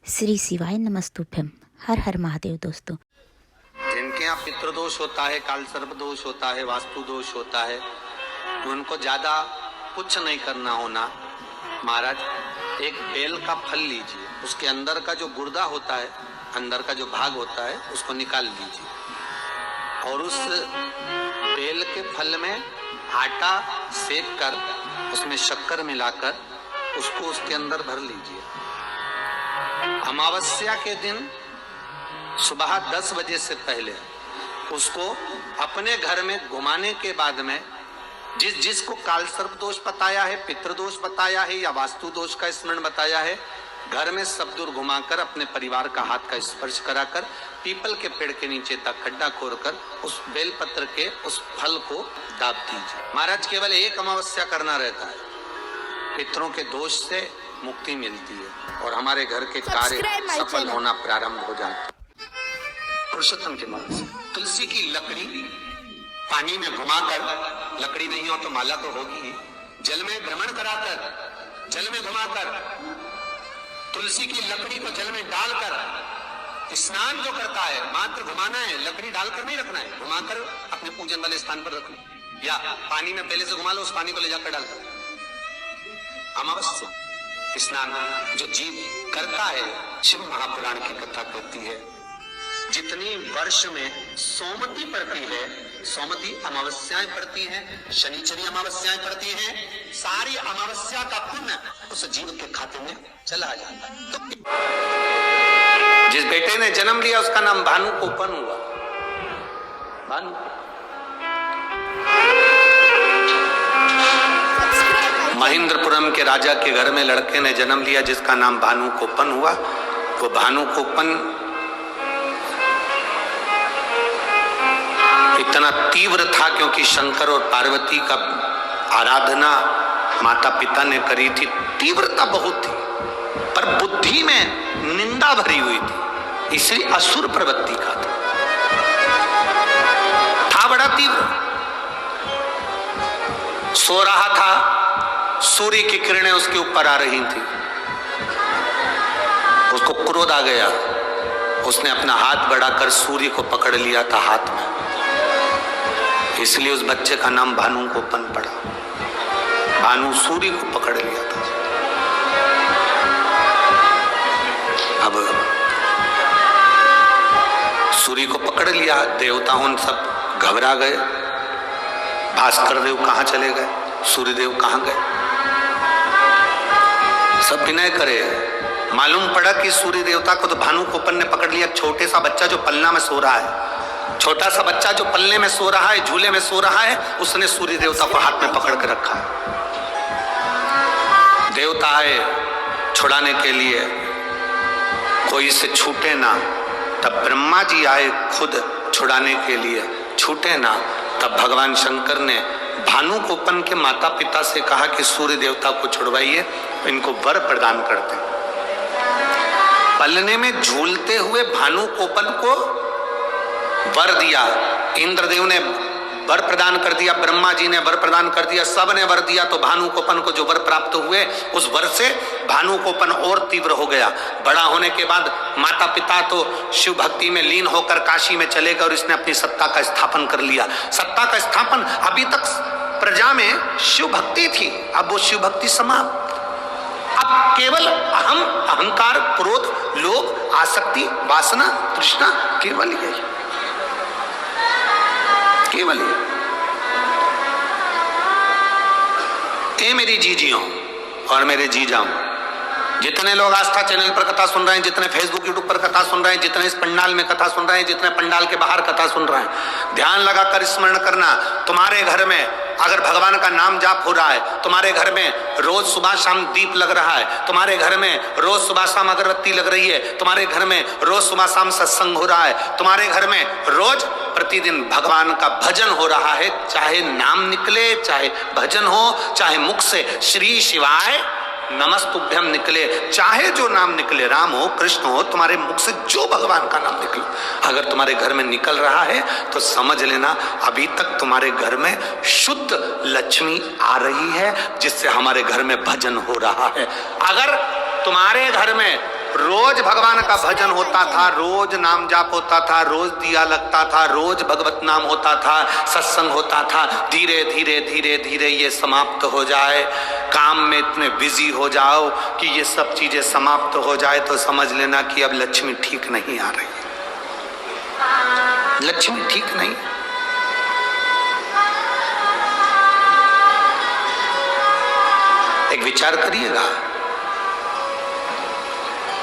श्री शिवाय नमस्तुभ्यम। हर हर महादेव। दोस्तों, जिनके यहाँ पितृदोष होता है, काल सर्प दोष होता है, वास्तु दोष होता है, उनको ज्यादा कुछ नहीं करना होना। महाराज, एक बेल का फल लीजिए, उसके अंदर का जो गुर्दा होता है, अंदर का जो भाग होता है, उसको निकाल लीजिए और उस बेल के फल में आटा सेक कर उसमें शक्कर मिलाकर उसको उसके अंदर भर लीजिए। अमावस्या के दिन सुबह 10 बजे से पहले उसको अपने घर में घुमाने के बाद में जिसको काल सर्प दोष बताया है, पितृदोष बताया है या वास्तु दोष का स्मरण बताया है, घर में सब दूर घुमाकर अपने परिवार का हाथ का स्पर्श कराकर पीपल के पेड़ के नीचे तक खड्डा खोदकर उस बेलपत्र के उस फल को दाब दीजिए। महाराज, केवल एक अमावस्या करना रहता है, पितरों के दोष से मुक्ति मिलती है और हमारे घर के कार्य सफल होना प्रारंभ हो जाते हैं। पुरुषोत्तम के मार्ग से तुलसी की लकड़ी पानी में घुमाकर, लकड़ी नहीं हो तो माला तो होगी ही, जल में भ्रमण कराकर, जल में घुमाकर तुलसी की लकड़ी को जल में डालकर स्नान जो करता है, मात्र घुमाना है, लकड़ी डालकर नहीं रखना है, घुमाकर अपने पूजन वाले स्थान पर रखना, या पानी में पहले से घुमा लो, उस पानी को ले जाकर डालकर अमावस्या स्नान जो जीव करता है। शिव महापुराण की कथा कहती है, जितनी वर्ष में सोमती पड़ती है, सोमती अमावस्याएं पड़ती हैं, शनिचरी अमावस्याएं पड़ती हैं, सारी अमावस्या का पुण्य उस जीव के खाते में चला जाता है। तो जिस बेटे ने जन्म लिया उसका नाम भानु कोपन हुआ। भानु महेंद्रपुरम के राजा के घर में लड़के ने जन्म लिया जिसका नाम भानु कोपन हुआ। वो भानु कोपन इतना तीव्र था क्योंकि शंकर और पार्वती का आराधना माता पिता ने करी थी, तीव्रता बहुत थी, पर बुद्धि में निंदा भरी हुई थी, इसलिए असुर प्रवृत्ति का था बड़ा तीव्र। सो रहा था, सूर्य की किरणें उसके ऊपर आ रही थी, उसको क्रोध आ गया, उसने अपना हाथ बढ़ाकर सूर्य को पकड़ लिया था हाथ में, इसलिए उस बच्चे का नाम भानु कोपन पड़ा। भानु सूर्य को पकड़ लिया था। अब सूर्य को पकड़ लिया, देवता उन सब घबरा गए, भास्कर देव कहां चले गए, सूर्यदेव कहां गए, सब विनय करे। मालूम पड़ा कि सूर्य देवता को तो भानु कोपन ने पकड़ लिया। छोटे सा बच्चा जो पलना में सो रहा है, छोटा सा बच्चा जो पल्ले में सो रहा है, झूले में सो रहा है, उसने सूर्य देवता को हाथ में पकड़ के रखा है। देवता आए छुड़ाने के लिए, कोई इसे छूटे ना, तब ब्रह्मा जी आए खुद छुड़ाने के लिए, छूटे ना, तब भगवान शंकर ने भानु कोपन के माता पिता से कहा कि सूर्य देवता को छुड़वाइए, इनको वर प्रदान करते। पलने में झूलते हुए भानु कोपन को वर दिया, इंद्रदेव ने वर प्रदान कर दिया, ब्रह्मा जी ने वर प्रदान कर दिया, सब ने वर दिया। तो भानु कोपन को जो वर प्राप्त हुए, उस वर से भानु कोपन और तीव्र हो गया। बड़ा होने के बाद माता पिता तो शिव भक्ति में लीन होकर काशी में चले गए और इसने अपनी सत्ता का स्थापन कर लिया। सत्ता का स्थापन, अभी तक प्रजा में शिव भक्ति थी, अब वो शिव भक्ति समाप्त। अब केवल अहम, अहंकार, क्रोध, लोभ, आसक्ति, वासना, तृष्णा, केवल यही, केवल ये मेरी जीजियों और मेरे जीजाओं, जितने लोग आस्था चैनल पर कथा सुन रहे हैं, जितने फेसबुक यूट्यूब पर कथा सुन रहे हैं, जितने इस पंडाल में कथा सुन रहे हैं, जितने पंडाल के बाहर कथा सुन रहे हैं, ध्यान लगाकर स्मरण करना, तुम्हारे घर में अगर भगवान का नाम जाप हो रहा है, तुम्हारे घर में रोज सुबह शाम दीप लग रहा है, तुम्हारे घर में रोज सुबह शाम अगरबत्ती लग रही है, तुम्हारे घर में रोज सुबह शाम सत्संग हो रहा है, तुम्हारे घर में रोज प्रतिदिन भगवान का भजन हो रहा है, चाहे नाम निकले, चाहे भजन हो, चाहे मुख से श्री शिवाय नमस्तुभ्यम निकले, चाहे जो नाम निकले, राम हो, कृष्ण हो, तुम्हारे मुख से जो भगवान का नाम निकले, अगर तुम्हारे घर में निकल रहा है तो समझ लेना अभी तक तुम्हारे घर में शुद्ध लक्ष्मी आ रही है, जिससे हमारे घर में भजन हो रहा है। अगर तुम्हारे घर में रोज रोज भगवान का भजन होता था, रोज नाम जाप होता था, रोज दिया लगता था, रोज भगवत नाम होता था, सत्संग होता था। धीरे धीरे धीरे धीरे ये समाप्त हो जाए, काम में इतने बिजी हो जाओ कि ये सब चीजें समाप्त हो जाए तो समझ लेना कि अब लक्ष्मी ठीक नहीं आ रही, लक्ष्मी ठीक नहीं। एक विचार करिएगा,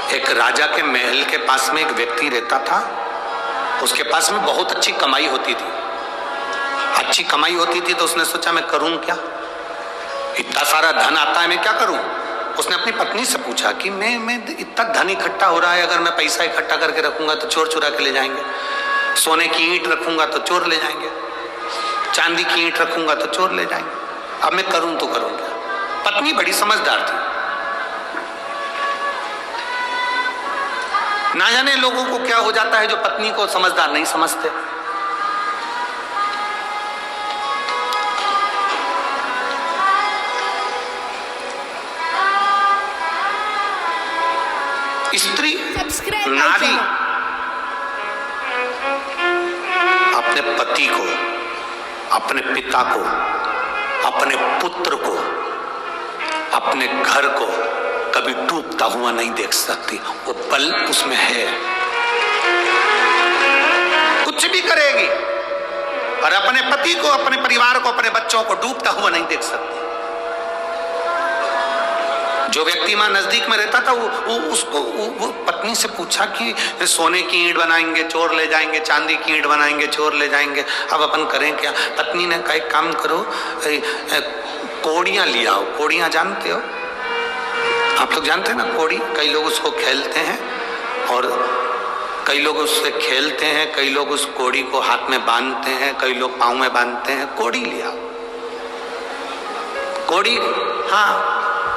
एक राजा के महल के पास में एक व्यक्ति रहता था, उसके पास में बहुत अच्छी कमाई होती थी। अच्छी कमाई होती थी तो उसने सोचा मैं करूं क्या, इतना सारा धन आता है मैं क्या करूं। उसने अपनी पत्नी से पूछा कि मैं इतना धन इकट्ठा हो रहा है, अगर मैं पैसा इकट्ठा करके रखूंगा तो चोर चुरा के ले जाएंगे, सोने की ईंट रखूंगा तो चोर ले जाएंगे, चांदी की ईंट रखूंगा तो चोर ले जाएंगे, अब मैं करूं तो करूं क्या। पत्नी बड़ी समझदार थी, ना जाने लोगों को क्या हो जाता है जो पत्नी को समझदार नहीं समझते। स्त्री नारी अपने पति को, अपने पिता को, अपने पुत्र को, अपने घर को कभी डूबता हुआ नहीं देख सकती। वो बल उसमें है, कुछ भी करेगी, और अपने पति को, अपने परिवार को, अपने बच्चों को डूबता हुआ नहीं देख सकती। जो व्यक्ति वहां नजदीक में रहता था वो पत्नी से पूछा कि सोने की ईंट बनाएंगे चोर ले जाएंगे, चांदी की ईंट बनाएंगे चोर ले जाएंगे, अब अपन करें क्या। पत्नी ने कहा एक काम करो, कोड़ियां लिया आओ। कोड़ियां जानते हो आप लोग, जानते हैं ना कोड़ी, कई लोग उसको खेलते हैं और कई लोग उससे खेलते हैं, कई लोग उस कोड़ी को हाथ में बांधते हैं, कई लोग पाँव में बांधते हैं। कोड़ी लिया कोड़ी। हाँ,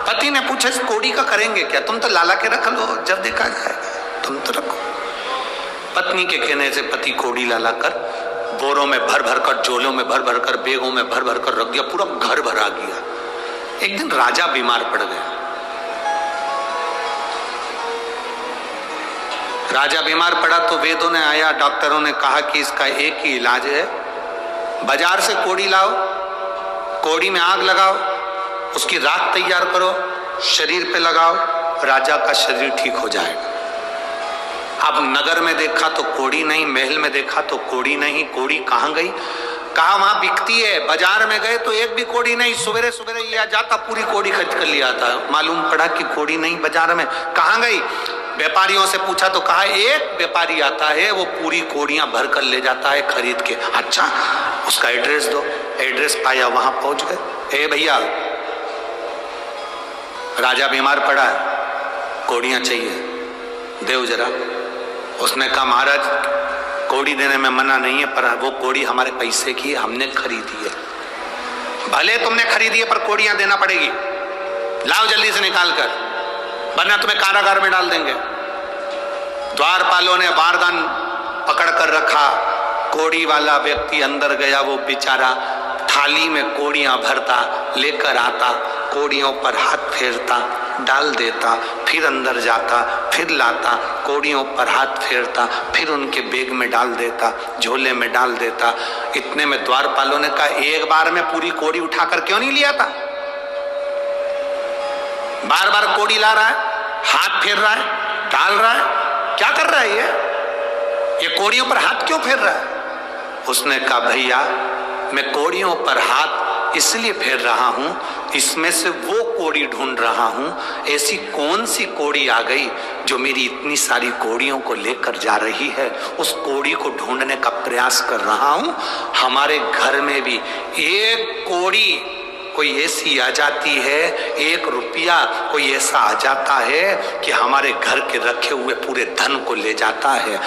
पति ने पूछा इस कोड़ी का करेंगे क्या, तुम तो लाला के रख लो, जब देखा जाएगा, तुम तो रखो। पत्नी के कहने से पति कोड़ी लाला कर बोरों में भर भर कर, झोलों में भर भर कर, बेगों में भर भर कर रख दिया, पूरा घर भरा गया। एक दिन राजा बीमार पड़ गया। राजा बीमार पड़ा तो वेदों ने आया, डॉक्टरों ने कहा कि इसका एक ही इलाज है, बाजार से कोड़ी लाओ, कोड़ी में आग लगाओ, उसकी राख तैयार करो, शरीर पे लगाओ, राजा का शरीर ठीक हो जाएगा। अब नगर में देखा तो कोड़ी नहीं, महल में देखा तो कोड़ी नहीं। कोड़ी कहाँ गई, कहा वहां बिकती है। बाजार में गए तो एक भी कोड़ी नहीं, सवेरे सवेरे लिया जाता, पूरी कोड़ी खरीद कर लिया था। मालूम पड़ा कि कोड़ी नहीं बाजार में, कहाँ गई। व्यापारियों से पूछा तो कहा एक व्यापारी आता है, वो पूरी कोड़ियां भर कर ले जाता है खरीद के। अच्छा, उसका एड्रेस दो। एड्रेस पाया, वहां पहुंच गए। ए भैया, राजा बीमार पड़ा है, कोड़ियां चाहिए, देव जरा। उसने कहा महाराज कोड़ी देने में मना नहीं है, पर वो कोड़ी हमारे पैसे की है, हमने खरीदी है। भले तुमने खरीदी है पर कोड़ियां देना पड़ेगी, लाओ जल्दी से निकाल कर, वरना तुम्हें कारागार में डाल देंगे। द्वारपालों ने वारदान पकड़ कर रखा। कोड़ी वाला व्यक्ति अंदर गया, वो बेचारा थाली में कोड़ियां भरता, लेकर आता, कोड़ियों पर हाथ फेरता, डाल देता, फिर अंदर जाता, फिर लाता, कोड़ियों पर हाथ फेरता, फिर उनके बैग में डाल देता, झोले में डाल देता। इतने में द्वारपालों ने कहा एक बार में पूरी कोड़ी उठाकर क्यों नहीं लिया था, बार बार कोड़ी ला रहा है, हाथ फेर रहा है, डाल रहा है, क्या कर रहा है ये कोड़ियों पर हाथ क्यों फेर रहा है। उसने कहा भैया मैं कोड़ियों पर हाथ इसलिए फेर रहा हूं, इसमें से वो कोड़ी ढूंढ रहा हूं, ऐसी कौन सी कोड़ी आ गई जो मेरी इतनी सारी कोड़ियों को लेकर जा रही है, उस कोड़ी को ढूंढने का प्रयास कर रहा हूं। हमारे घर में भी एक कोड़ी कोई ऐसी आ जाती है, 1 रुपया कोई ऐसा आ जाता है कि हमारे घर के रखे हुए पूरे धन को ले जाता है।